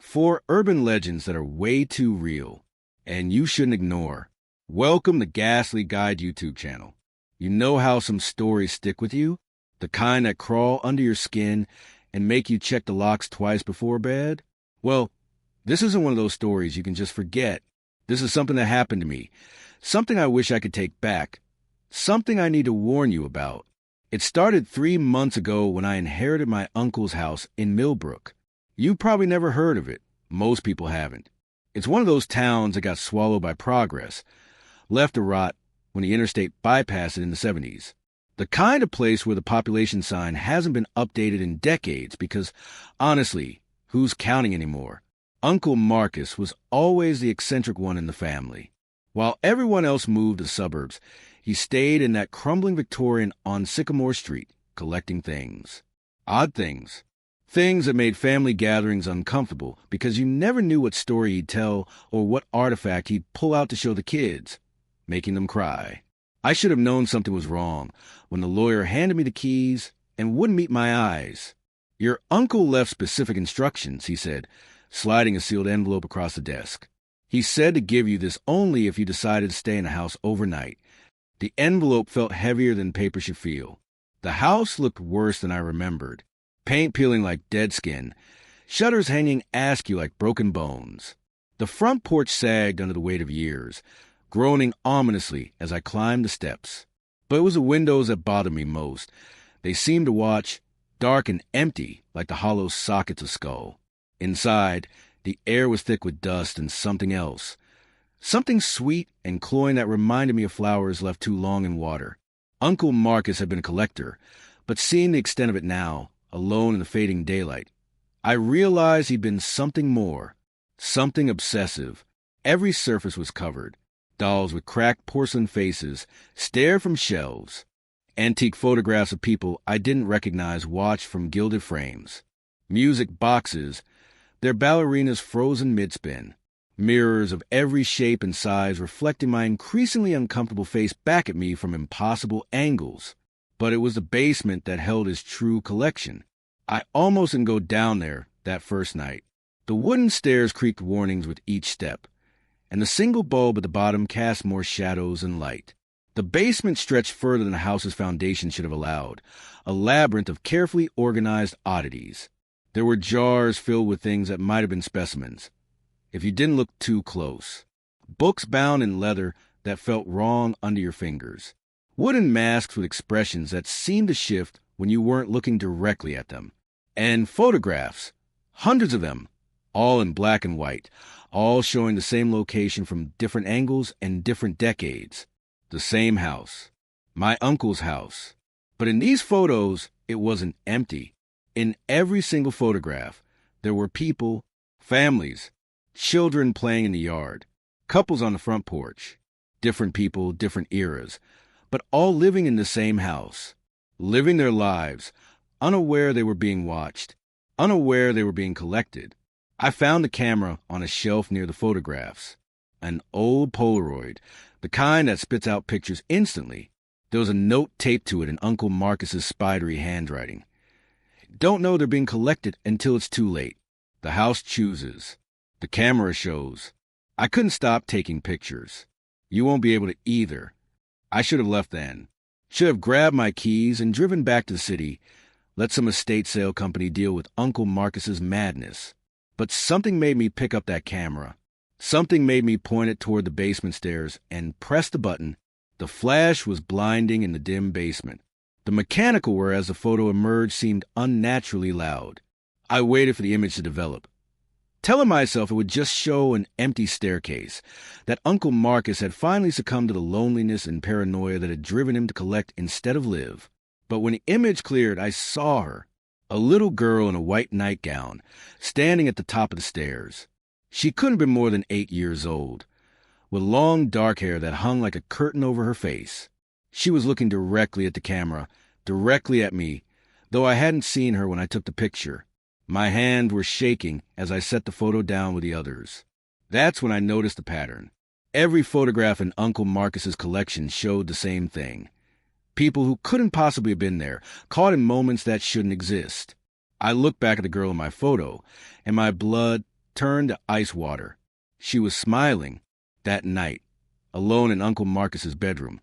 4 urban legends that are way too real, and you shouldn't ignore. Welcome to Ghastly Guide YouTube channel. You know how some stories stick with you? The kind that crawl under your skin and make you check the locks twice before bed? Well, this isn't one of those stories you can just forget. This is something that happened to me. Something I wish I could take back. Something I need to warn you about. It started 3 months ago when I inherited my uncle's house in Millbrook. You probably never heard of it. Most people haven't. It's one of those towns that got swallowed by progress, left to rot when the interstate bypassed it in the 70s. The kind of place where the population sign hasn't been updated in decades because, honestly, who's counting anymore? Uncle Marcus was always the eccentric one in the family. While everyone else moved to the suburbs, he stayed in that crumbling Victorian on Sycamore Street, collecting things. Odd things. Things that made family gatherings uncomfortable because you never knew what story he'd tell or what artifact he'd pull out to show the kids, making them cry. I should have known something was wrong when the lawyer handed me the keys and wouldn't meet my eyes. "Your uncle left specific instructions," he said, sliding a sealed envelope across the desk. "He said to give you this only if you decided to stay in the house overnight." The envelope felt heavier than paper should feel. The house looked worse than I remembered. Paint peeling like dead skin, shutters hanging askew like broken bones. The front porch sagged under the weight of years, groaning ominously as I climbed the steps. But it was the windows that bothered me most. They seemed to watch, dark and empty like the hollow sockets of skull. Inside, the air was thick with dust and something else. Something sweet and cloying that reminded me of flowers left too long in water. Uncle Marcus had been a collector, but seeing the extent of it now, alone in the fading daylight, I realized he'd been something more, something obsessive. Every surface was covered. Dolls with cracked porcelain faces stared from shelves. Antique photographs of people I didn't recognize watched from gilded frames. Music boxes, their ballerinas frozen mid-spin. Mirrors of every shape and size reflecting my increasingly uncomfortable face back at me from impossible angles. But it was the basement that held his true collection. I almost didn't go down there that first night. The wooden stairs creaked warnings with each step, and the single bulb at the bottom cast more shadows than light. The basement stretched further than the house's foundation should have allowed, a labyrinth of carefully organized oddities. There were jars filled with things that might have been specimens, if you didn't look too close. Books bound in leather that felt wrong under your fingers. Wooden masks with expressions that seemed to shift when you weren't looking directly at them. And photographs, hundreds of them, all in black and white, all showing the same location from different angles and different decades. The same house. My uncle's house. But in these photos, it wasn't empty. In every single photograph, there were people, families, children playing in the yard, couples on the front porch, different people, different eras, but all living in the same house, living their lives, unaware they were being watched, unaware they were being collected. I found the camera on a shelf near the photographs, an old Polaroid, the kind that spits out pictures instantly. There was a note taped to it in Uncle Marcus's spidery handwriting. "Don't know they're being collected until it's too late. The house chooses. The camera shows." I couldn't stop taking pictures. You won't be able to either. I should have left then. Should have grabbed my keys and driven back to the city, let some estate sale company deal with Uncle Marcus's madness. But something made me pick up that camera. Something made me point it toward the basement stairs and press the button. The flash was blinding in the dim basement. The mechanical whereas the photo emerged seemed unnaturally loud. I waited for the image to develop, telling myself it would just show an empty staircase, that Uncle Marcus had finally succumbed to the loneliness and paranoia that had driven him to collect instead of live. But when the image cleared, I saw her, a little girl in a white nightgown, standing at the top of the stairs. She couldn't have been more than 8 years old, with long dark hair that hung like a curtain over her face. She was looking directly at the camera, directly at me, though I hadn't seen her when I took the picture. My hands were shaking as I set the photo down with the others. That's when I noticed the pattern. Every photograph in Uncle Marcus's collection showed the same thing. People who couldn't possibly have been there, caught in moments that shouldn't exist. I looked back at the girl in my photo, and my blood turned to ice water. She was smiling. That night, alone in Uncle Marcus's bedroom,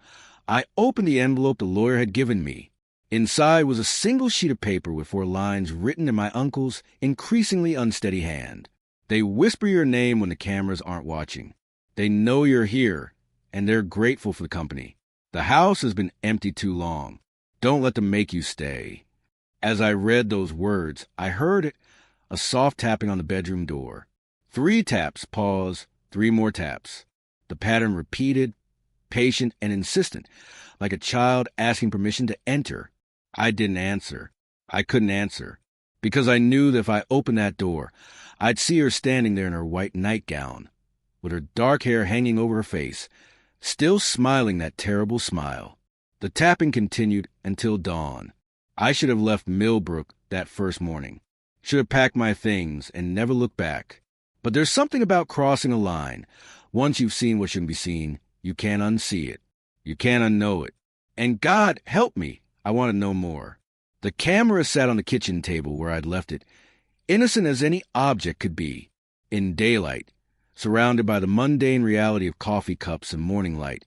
I opened the envelope the lawyer had given me. Inside was a single sheet of paper with 4 lines written in my uncle's increasingly unsteady hand. They whisper your name when the cameras aren't watching. They know you're here, and they're grateful for the company. The house has been empty too long. Don't let them make you stay. As I read those words, I heard it, a soft tapping on the bedroom door. 3 taps, pause, 3 more taps. The pattern repeated, patient and insistent, like a child asking permission to enter. I didn't answer. I couldn't answer, because I knew that if I opened that door, I'd see her standing there in her white nightgown, with her dark hair hanging over her face, still smiling that terrible smile. The tapping continued until dawn. I should have left Millbrook that first morning. Should have packed my things and never looked back. But there's something about crossing a line. Once you've seen what shouldn't be seen, you can't unsee it. You can't unknow it. And God help me, I want to know more. The camera sat on the kitchen table where I'd left it, innocent as any object could be, in daylight, surrounded by the mundane reality of coffee cups and morning light.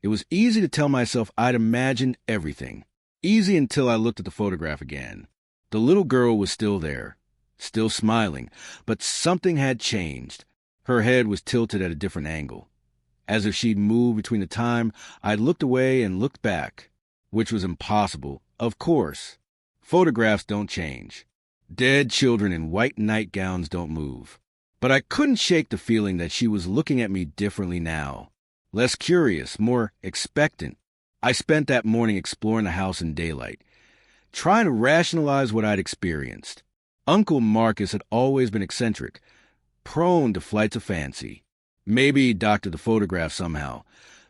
It was easy to tell myself I'd imagined everything. Easy until I looked at the photograph again. The little girl was still there, still smiling, but something had changed. Her head was tilted at a different angle, as if she'd moved between the time I'd looked away and looked back, which was impossible, of course. Photographs don't change. Dead children in white nightgowns don't move. But I couldn't shake the feeling that she was looking at me differently now. Less curious, more expectant. I spent that morning exploring the house in daylight, trying to rationalize what I'd experienced. Uncle Marcus had always been eccentric, prone to flights of fancy. Maybe he doctored the photograph somehow,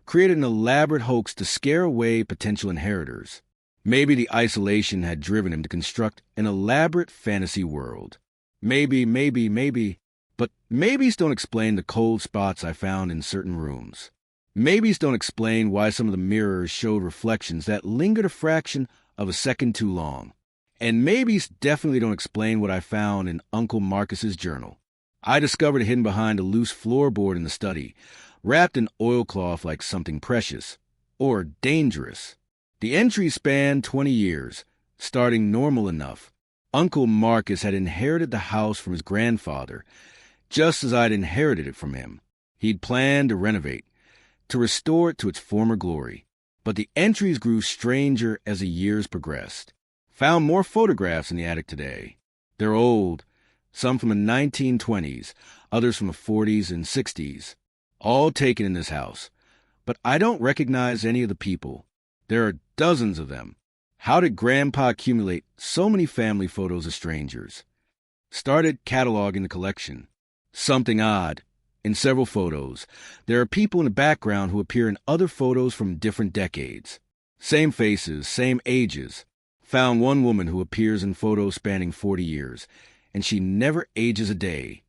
created an elaborate hoax to scare away potential inheritors. Maybe the isolation had driven him to construct an elaborate fantasy world. Maybe, but maybes don't explain the cold spots I found in certain rooms. Maybes don't explain why some of the mirrors showed reflections that lingered a fraction of a second too long. And maybes definitely don't explain what I found in Uncle Marcus's journal. I discovered it hidden behind a loose floorboard in the study, wrapped in oilcloth like something precious, or dangerous. The entries spanned 20 years, starting normal enough. Uncle Marcus had inherited the house from his grandfather, just as I'd inherited it from him. He'd planned to renovate, to restore it to its former glory. But the entries grew stranger as the years progressed. Found more photographs in the attic today. They're old, some from the 1920s, others from the 40s and 60s, all taken in this house. But I don't recognize any of the people. There are dozens of them. How did Grandpa accumulate so many family photos of strangers? Started cataloging the collection. Something odd. In several photos, there are people in the background who appear in other photos from different decades. Same faces, same ages. Found one woman who appears in photos spanning 40 years, and she never ages a day.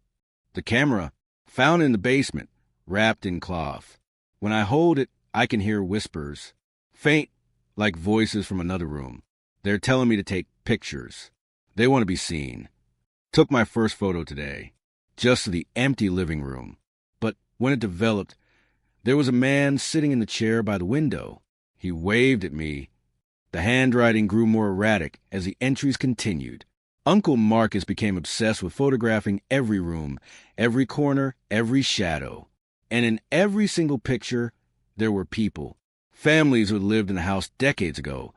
The camera, found in the basement, wrapped in cloth. When I hold it, I can hear whispers, faint, like voices from another room. They're telling me to take pictures. They want to be seen. Took my first photo today, just of the empty living room. But when it developed, there was a man sitting in the chair by the window. He waved at me. The handwriting grew more erratic as the entries continued. Uncle Marcus became obsessed with photographing every room, every corner, every shadow. And in every single picture, there were people. Families who had lived in the house decades ago.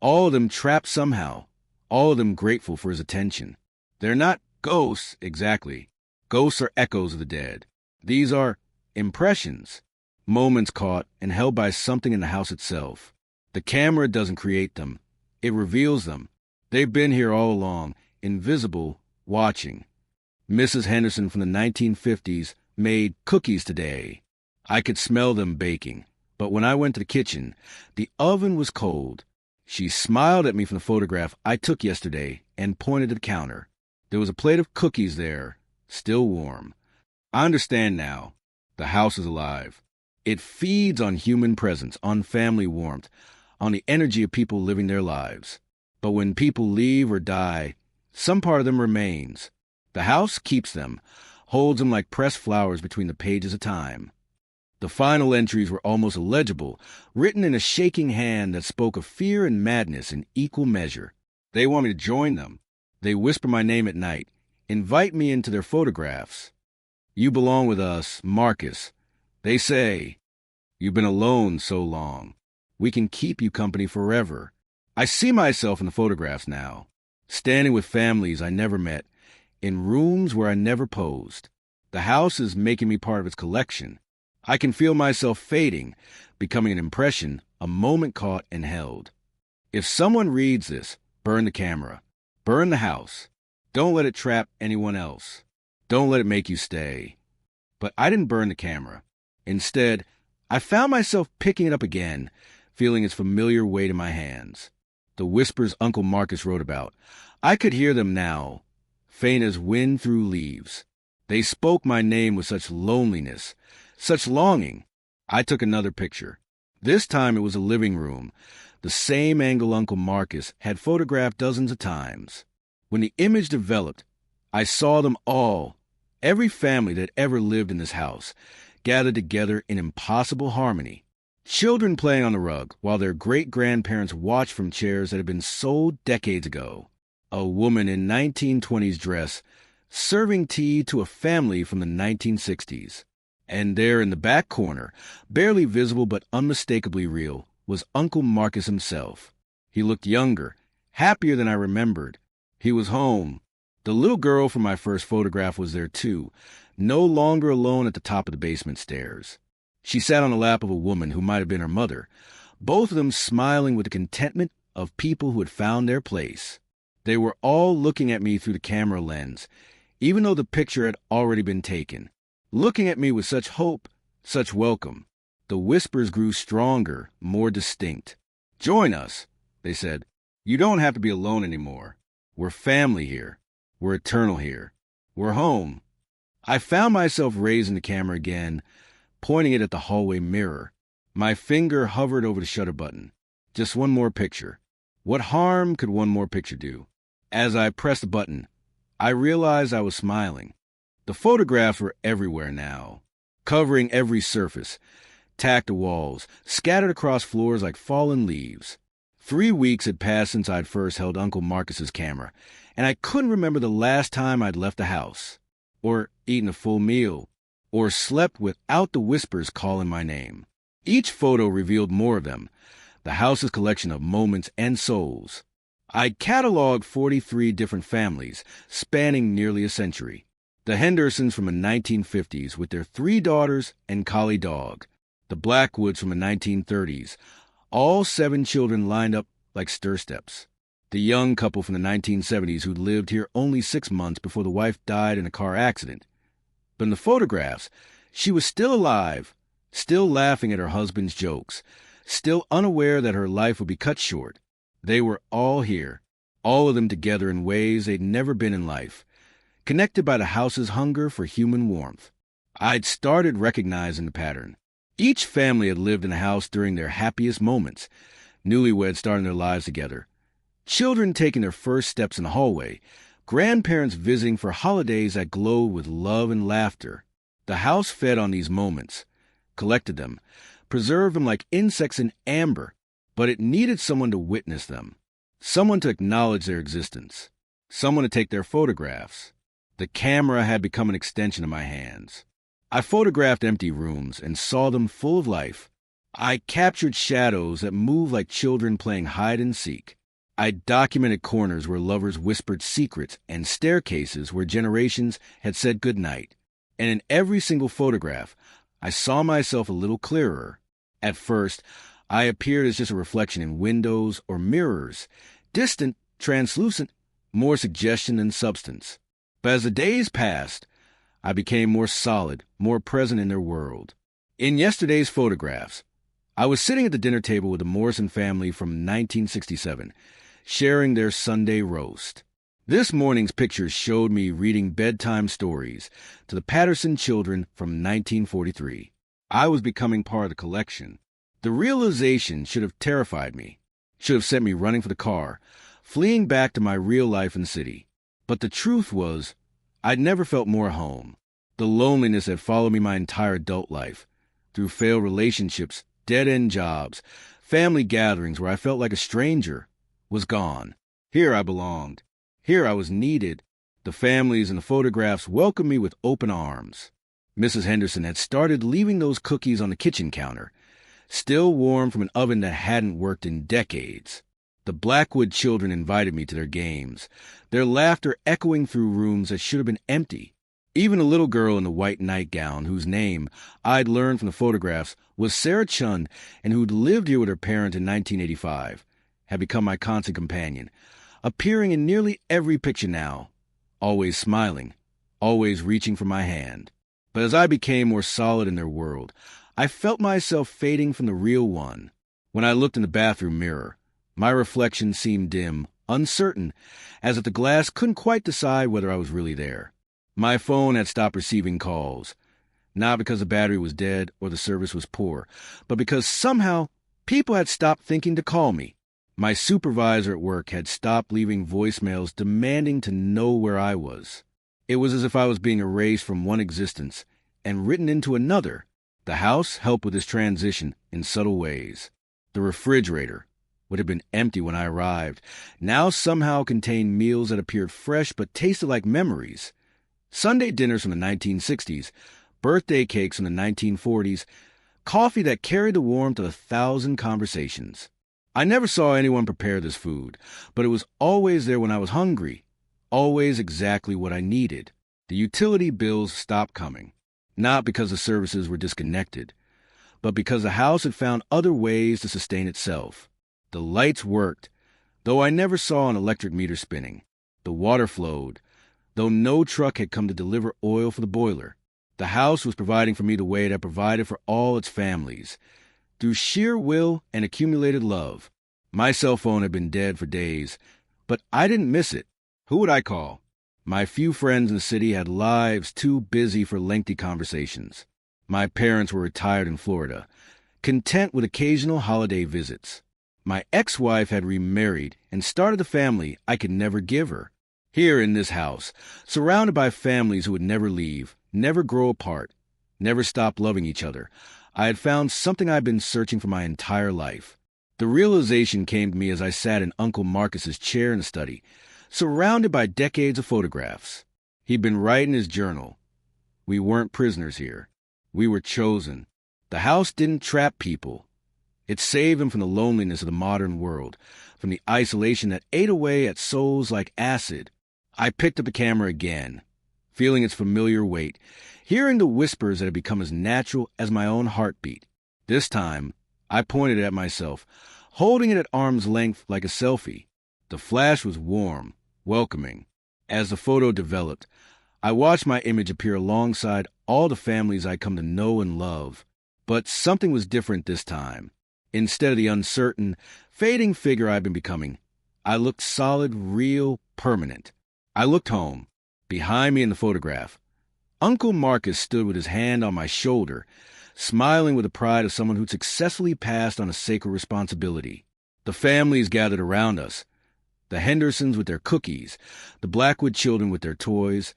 All of them trapped somehow. All of them grateful for his attention. They're not ghosts, exactly. Ghosts are echoes of the dead. These are impressions. Moments caught and held by something in the house itself. The camera doesn't create them. It reveals them. They've been here all along, invisible, watching. Mrs. Henderson from the 1950s made cookies today. I could smell them baking, but when I went to the kitchen, the oven was cold. She smiled at me from the photograph I took yesterday and pointed to the counter. There was a plate of cookies there, still warm. I understand now. The house is alive. It feeds on human presence, on family warmth, on the energy of people living their lives. But when people leave or die, some part of them remains. The house keeps them, holds them like pressed flowers between the pages of time. The final entries were almost illegible, written in a shaking hand that spoke of fear and madness in equal measure. They want me to join them. They whisper my name at night, invite me into their photographs. You belong with us, Marcus. They say, you've been alone so long. We can keep you company forever. I see myself in the photographs now, standing with families I never met, in rooms where I never posed. The house is making me part of its collection. I can feel myself fading, becoming an impression, a moment caught and held. If someone reads this, burn the camera. Burn the house. Don't let it trap anyone else. Don't let it make you stay. But I didn't burn the camera. Instead, I found myself picking it up again, feeling its familiar weight in my hands. The whispers Uncle Marcus wrote about. I could hear them now, faint as wind through leaves. They spoke my name with such loneliness, such longing. I took another picture. This time it was a living room, the same angle Uncle Marcus had photographed dozens of times. When the image developed, I saw them all, every family that ever lived in this house, gathered together in impossible harmony. Children playing on the rug while their great-grandparents watched from chairs that had been sold decades ago. A woman in 1920s dress serving tea to a family from the 1960s. And there in the back corner, barely visible but unmistakably real, was Uncle Marcus himself. He looked younger, happier than I remembered. He was home. The little girl from my first photograph was there too, no longer alone at the top of the basement stairs. She sat on the lap of a woman who might have been her mother, both of them smiling with the contentment of people who had found their place. They were all looking at me through the camera lens, even though the picture had already been taken, looking at me with such hope, such welcome. The whispers grew stronger, more distinct. Join us, they said. You don't have to be alone anymore. We're family here. We're eternal here. We're home. I found myself raising the camera again, pointing it at the hallway mirror. My finger hovered over the shutter button. Just one more picture. What harm could one more picture do? As I pressed the button, I realized I was smiling. The photographs were everywhere now, covering every surface, tacked to walls, scattered across floors like fallen leaves. 3 weeks had passed since I'd first held Uncle Marcus's camera, and I couldn't remember the last time I'd left the house, or eaten a full meal, or slept without the whispers calling my name. Each photo revealed more of them, the house's collection of moments and souls. I'd cataloged 43 different families, spanning nearly a century. The Hendersons from the 1950s with their 3 daughters and collie dog. The Blackwoods from the 1930s, all 7 children lined up like stir steps. The young couple from the 1970s who'd lived here only 6 months before the wife died in a car accident. But in the photographs, she was still alive, still laughing at her husband's jokes, still unaware that her life would be cut short. They were all here, all of them together in ways they'd never been in life, connected by the house's hunger for human warmth. I'd started recognizing the pattern. Each family had lived in the house during their happiest moments, newlyweds starting their lives together, children taking their first steps in the hallway, grandparents visiting for holidays that glowed with love and laughter. The house fed on these moments, collected them, preserved them like insects in amber, but it needed someone to witness them, someone to acknowledge their existence, someone to take their photographs. The camera had become an extension of my hands. I photographed empty rooms and saw them full of life. I captured shadows that moved like children playing hide and seek. I documented corners where lovers whispered secrets and staircases where generations had said goodnight. And in every single photograph, I saw myself a little clearer. At first, I appeared as just a reflection in windows or mirrors, distant, translucent, more suggestion than substance. But as the days passed, I became more solid, more present in their world. In yesterday's photographs, I was sitting at the dinner table with the Morrison family from 1967, sharing their Sunday roast. This morning's pictures showed me reading bedtime stories to the Patterson children from 1943. I was becoming part of the collection. The realization should have terrified me, should have sent me running for the car, fleeing back to my real life in the city. But the truth was, I'd never felt more home. The loneliness had followed me my entire adult life, through failed relationships, dead-end jobs, family gatherings where I felt like a stranger, was gone. Here I belonged. Here I was needed. The families and the photographs welcomed me with open arms. Mrs. Henderson had started leaving those cookies on the kitchen counter, still warm from an oven that hadn't worked in decades. The Blackwood children invited me to their games, their laughter echoing through rooms that should have been empty. Even a little girl in the white nightgown, whose name I'd learned from the photographs was Sarah Chun and who'd lived here with her parents in 1985, had become my constant companion, appearing in nearly every picture now, always smiling, always reaching for my hand. But as I became more solid in their world, I felt myself fading from the real one. When I looked in the bathroom mirror, my reflection seemed dim, uncertain, as if the glass couldn't quite decide whether I was really there. My phone had stopped receiving calls, not because the battery was dead or the service was poor, but because somehow people had stopped thinking to call me. My supervisor at work had stopped leaving voicemails demanding to know where I was. It was as if I was being erased from one existence and written into another. The house helped with this transition in subtle ways. The refrigerator, what had been empty when I arrived, now somehow contained meals that appeared fresh but tasted like memories. Sunday dinners from the 1960s, birthday cakes from the 1940s, coffee that carried the warmth of 1,000 conversations. I never saw anyone prepare this food, but it was always there when I was hungry, always exactly what I needed. The utility bills stopped coming, not because the services were disconnected, but because the house had found other ways to sustain itself. The lights worked, though I never saw an electric meter spinning. The water flowed, though no truck had come to deliver oil for the boiler. The house was providing for me the way it had provided for all its families, through sheer will and accumulated love. My cell phone had been dead for days, but I didn't miss it. Who would I call? My few friends in the city had lives too busy for lengthy conversations. My parents were retired in Florida, content with occasional holiday visits. My ex-wife had remarried and started a family I could never give her. Here in this house, surrounded by families who would never leave, never grow apart, never stop loving each other, I had found something I'd been searching for my entire life. The realization came to me as I sat in Uncle Marcus's chair in the study, surrounded by decades of photographs. He'd been writing his journal. We weren't prisoners here. We were chosen. The house didn't trap people. It saved them from the loneliness of the modern world, from the isolation that ate away at souls like acid. I picked up the camera again, feeling its familiar weight, hearing the whispers that had become as natural as my own heartbeat. This time, I pointed it at myself, holding it at arm's length like a selfie. The flash was warm, welcoming. As the photo developed, I watched my image appear alongside all the families I'd come to know and love. But something was different this time. Instead of the uncertain, fading figure I'd been becoming, I looked solid, real, permanent. I looked home. Behind me in the photograph, Uncle Marcus stood with his hand on my shoulder, smiling with the pride of someone who'd successfully passed on a sacred responsibility. The families gathered around us, the Hendersons with their cookies, the Blackwood children with their toys,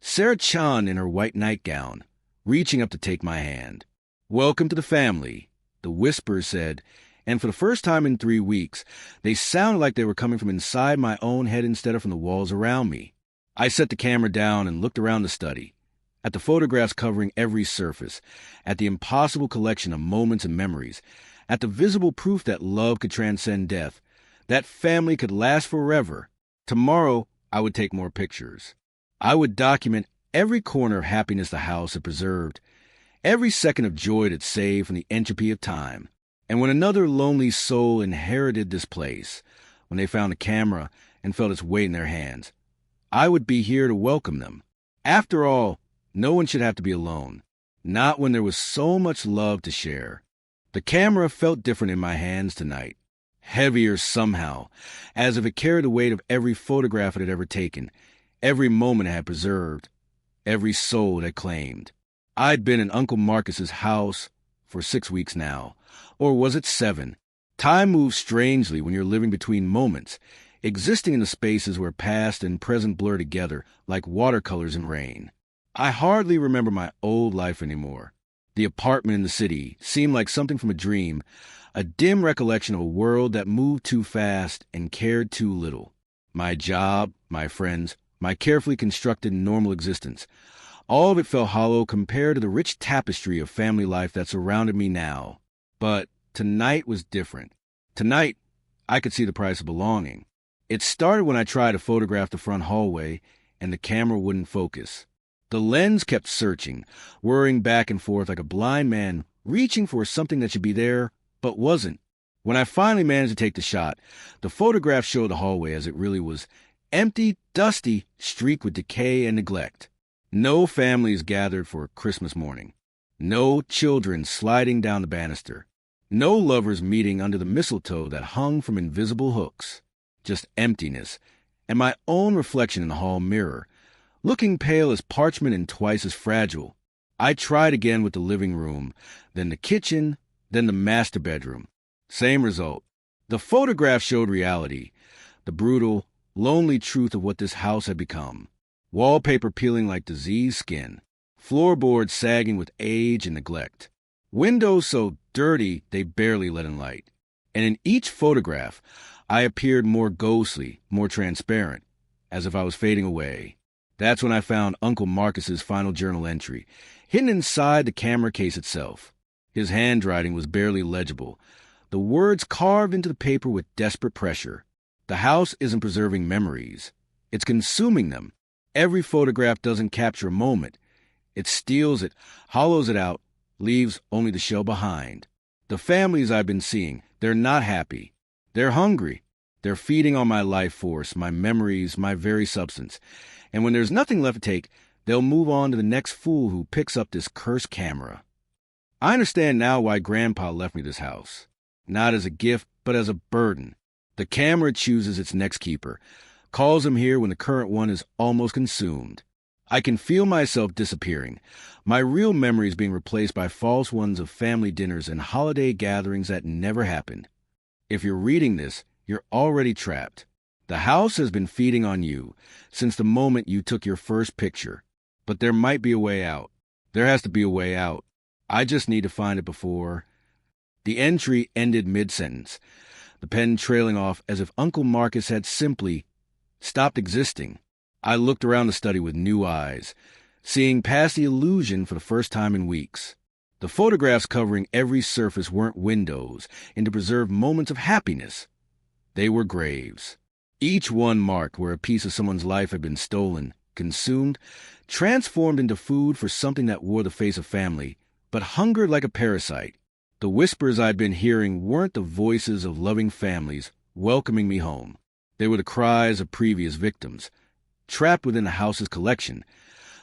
Sarah Chan in her white nightgown, reaching up to take my hand. "Welcome to the family," the whispers said, and for the first time in 3 weeks, they sounded like they were coming from inside my own head instead of from the walls around me. I set the camera down and looked around the study, at the photographs covering every surface, at the impossible collection of moments and memories, at the visible proof that love could transcend death, that family could last forever. Tomorrow, I would take more pictures. I would document every corner of happiness the house had preserved, every second of joy it had saved from the entropy of time. And when another lonely soul inherited this place, when they found a camera and felt its weight in their hands, I would be here to welcome them. After all, no one should have to be alone, not when there was so much love to share. The camera felt different in my hands tonight, heavier somehow, as if it carried the weight of every photograph it had ever taken, every moment it had preserved, every soul it had claimed. I'd been in Uncle Marcus's house for 6 weeks now, or was it 7? Time moves strangely when you're living between moments, existing in the spaces where past and present blur together like watercolors in rain. I hardly remember my old life anymore. The apartment in the city seemed like something from a dream, a dim recollection of a world that moved too fast and cared too little. My job, my friends, my carefully constructed normal existence, all of it felt hollow compared to the rich tapestry of family life that surrounded me now. But tonight was different. Tonight, I could see the price of belonging. It started when I tried to photograph the front hallway and the camera wouldn't focus. The lens kept searching, whirring back and forth like a blind man reaching for something that should be there but wasn't. When I finally managed to take the shot, the photograph showed the hallway as it really was: empty, dusty, streaked with decay and neglect. No families gathered for Christmas morning. No children sliding down the banister. No lovers meeting under the mistletoe that hung from invisible hooks. Just emptiness, and my own reflection in the hall mirror, looking pale as parchment and twice as fragile. I tried again with the living room, then the kitchen, then the master bedroom. Same result. The photograph showed reality, the brutal, lonely truth of what this house had become. Wallpaper peeling like diseased skin, floorboards sagging with age and neglect, windows so dirty they barely let in light. And in each photograph, I appeared more ghostly, more transparent, as if I was fading away. That's when I found Uncle Marcus's final journal entry, hidden inside the camera case itself. His handwriting was barely legible, the words carved into the paper with desperate pressure. The house isn't preserving memories. It's consuming them. Every photograph doesn't capture a moment. It steals it, hollows it out, leaves only the shell behind. The families I've been seeing, they're not happy. They're hungry. They're feeding on my life force, my memories, my very substance. And when there's nothing left to take, they'll move on to the next fool who picks up this cursed camera. I understand now why Grandpa left me this house. Not as a gift, but as a burden. The camera chooses its next keeper, calls him here when the current one is almost consumed. I can feel myself disappearing, my real memories being replaced by false ones of family dinners and holiday gatherings that never happened. If you're reading this, you're already trapped. The house has been feeding on you since the moment you took your first picture. But there might be a way out. There has to be a way out. I just need to find it before... The entry ended mid-sentence, the pen trailing off as if Uncle Marcus had simply stopped existing. I looked around the study with new eyes, seeing past the illusion for the first time in weeks. The photographs covering every surface weren't windows into preserved moments of happiness. They were graves. Each one marked where a piece of someone's life had been stolen, consumed, transformed into food for something that wore the face of family, but hungered like a parasite. The whispers I'd been hearing weren't the voices of loving families welcoming me home. They were the cries of previous victims, trapped within the house's collection,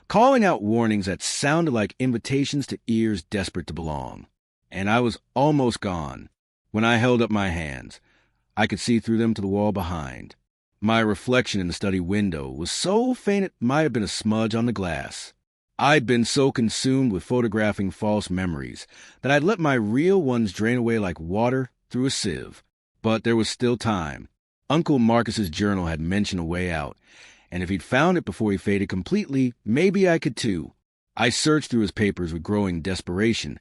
calling out warnings that sounded like invitations to ears desperate to belong. And I was almost gone. When I held up my hands, I could see through them to the wall behind. My reflection in the study window was so faint it might have been a smudge on the glass. I'd been so consumed with photographing false memories that I'd let my real ones drain away like water through a sieve. But there was still time. Uncle Marcus's journal had mentioned a way out, and if he'd found it before he faded completely, maybe I could too. I searched through his papers with growing desperation,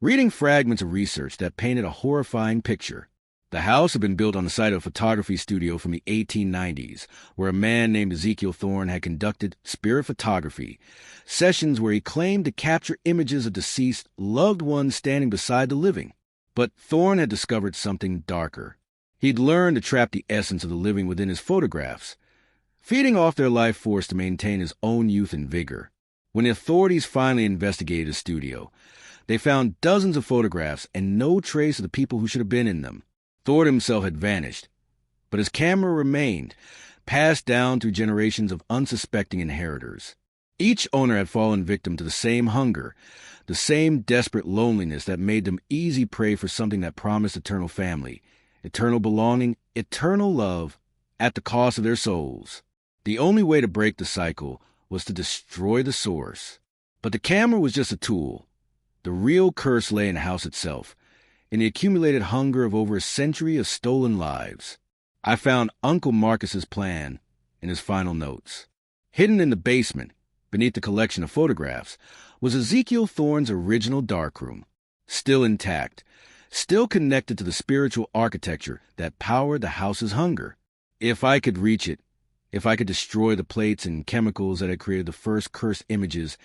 reading fragments of research that painted a horrifying picture. The house had been built on the site of a photography studio from the 1890s, where a man named Ezekiel Thorne had conducted spirit photography, sessions where he claimed to capture images of deceased loved ones standing beside the living. But Thorne had discovered something darker. He'd learned to trap the essence of the living within his photographs, feeding off their life force to maintain his own youth and vigor. When the authorities finally investigated his studio, they found dozens of photographs and no trace of the people who should have been in them. Thorne himself had vanished, but his camera remained, passed down through generations of unsuspecting inheritors. Each owner had fallen victim to the same hunger, the same desperate loneliness that made them easy prey for something that promised eternal family, eternal belonging, eternal love, at the cost of their souls. The only way to break the cycle was to destroy the source. But the camera was just a tool. The real curse lay in the house itself, in the accumulated hunger of over a century of stolen lives. I found Uncle Marcus's plan in his final notes. Hidden in the basement, beneath the collection of photographs, was Ezekiel Thorne's original darkroom, still intact, still connected to the spiritual architecture that powered the house's hunger. If I could reach it, if I could destroy the plates and chemicals that had created the first cursed images,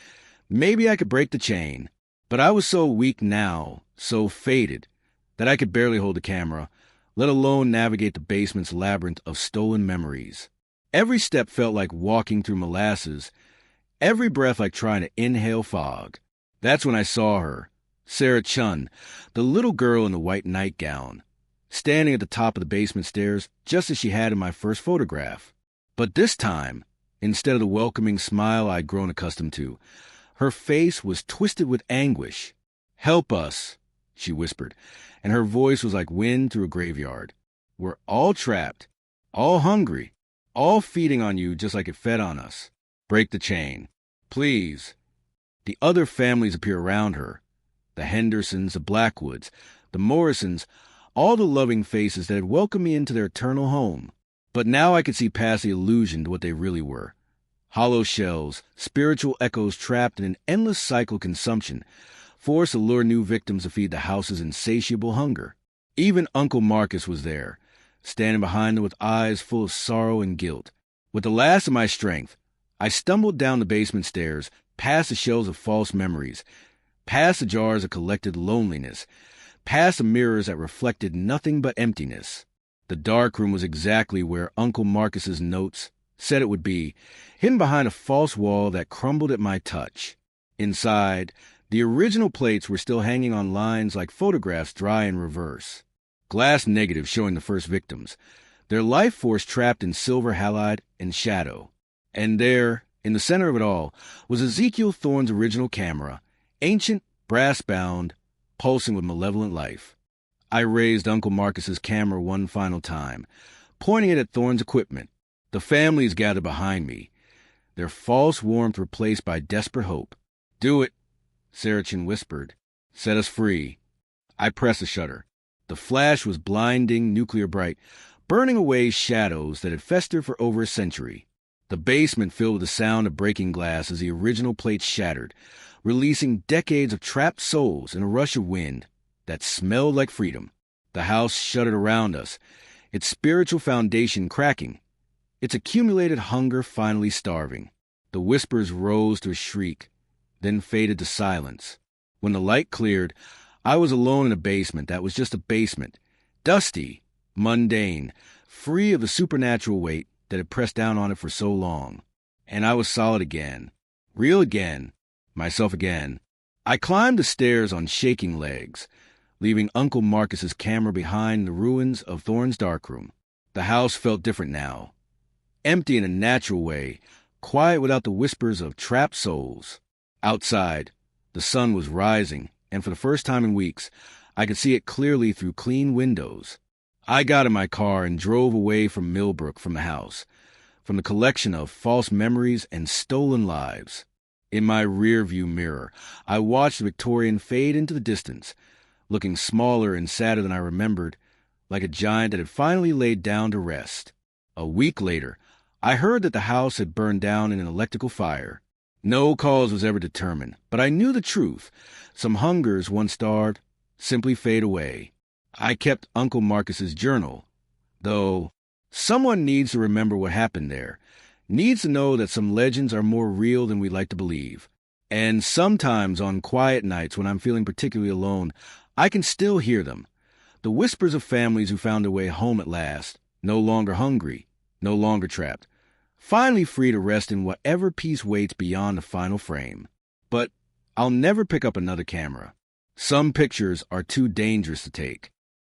maybe I could break the chain. But I was so weak now, so faded, that I could barely hold the camera, let alone navigate the basement's labyrinth of stolen memories. Every step felt like walking through molasses, every breath like trying to inhale fog. That's when I saw her, Sarah Chun, the little girl in the white nightgown, standing at the top of the basement stairs just as she had in my first photograph. But this time, instead of the welcoming smile I'd grown accustomed to, her face was twisted with anguish. "Help us," she whispered, and her voice was like wind through a graveyard. "We're all trapped, all hungry, all feeding on you just like it fed on us. Break the chain, please." The other families appear around her. The Hendersons, the Blackwoods, the Morrisons, all the loving faces that had welcomed me into their eternal home. But now I could see past the illusion to what they really were. Hollow shells, spiritual echoes trapped in an endless cycle of consumption, forced to lure new victims to feed the house's insatiable hunger. Even Uncle Marcus was there, standing behind them with eyes full of sorrow and guilt. With the last of my strength, I stumbled down the basement stairs, past the shelves of false memories, past the jars of collected loneliness, past the mirrors that reflected nothing but emptiness. The darkroom was exactly where Uncle Marcus's notes said it would be, hidden behind a false wall that crumbled at my touch. Inside, the original plates were still hanging on lines like photographs dry in reverse. Glass negatives showing the first victims, their life force trapped in silver halide and shadow. And there, in the center of it all, was Ezekiel Thorne's original camera, ancient, brass-bound, pulsing with malevolent life. I raised Uncle Marcus's camera one final time, pointing it at Thorne's equipment. The families gathered behind me, their false warmth replaced by desperate hope. "Do it," Sarah Chin whispered. "Set us free." I pressed the shutter. The flash was blinding, nuclear bright, burning away shadows that had festered for over a century. The basement filled with the sound of breaking glass as the original plates shattered, releasing decades of trapped souls in a rush of wind that smelled like freedom. The house shuddered around us, its spiritual foundation cracking, its accumulated hunger finally starving. The whispers rose to a shriek, then faded to silence. When the light cleared, I was alone in a basement that was just a basement, dusty, mundane, free of the supernatural weight that had pressed down on it for so long. And I was solid again, real again, myself again. I climbed the stairs on shaking legs, leaving Uncle Marcus's camera behind in the ruins of Thorne's darkroom. The house felt different now, empty in a natural way, quiet without the whispers of trapped souls. Outside, the sun was rising, and for the first time in weeks, I could see it clearly through clean windows. I got in my car and drove away from Millbrook, from the house, from the collection of false memories and stolen lives. In my rearview mirror, I watched the Victorian fade into the distance, looking smaller and sadder than I remembered, like a giant that had finally laid down to rest. A week later, I heard that the house had burned down in an electrical fire. No cause was ever determined, but I knew the truth. Some hungers once starved simply fade away. I kept Uncle Marcus's journal, though someone needs to remember what happened there, needs to know that some legends are more real than we like to believe. And sometimes on quiet nights when I'm feeling particularly alone, I can still hear them. The whispers of families who found their way home at last, no longer hungry, no longer trapped, finally free to rest in whatever peace waits beyond the final frame. But I'll never pick up another camera. Some pictures are too dangerous to take.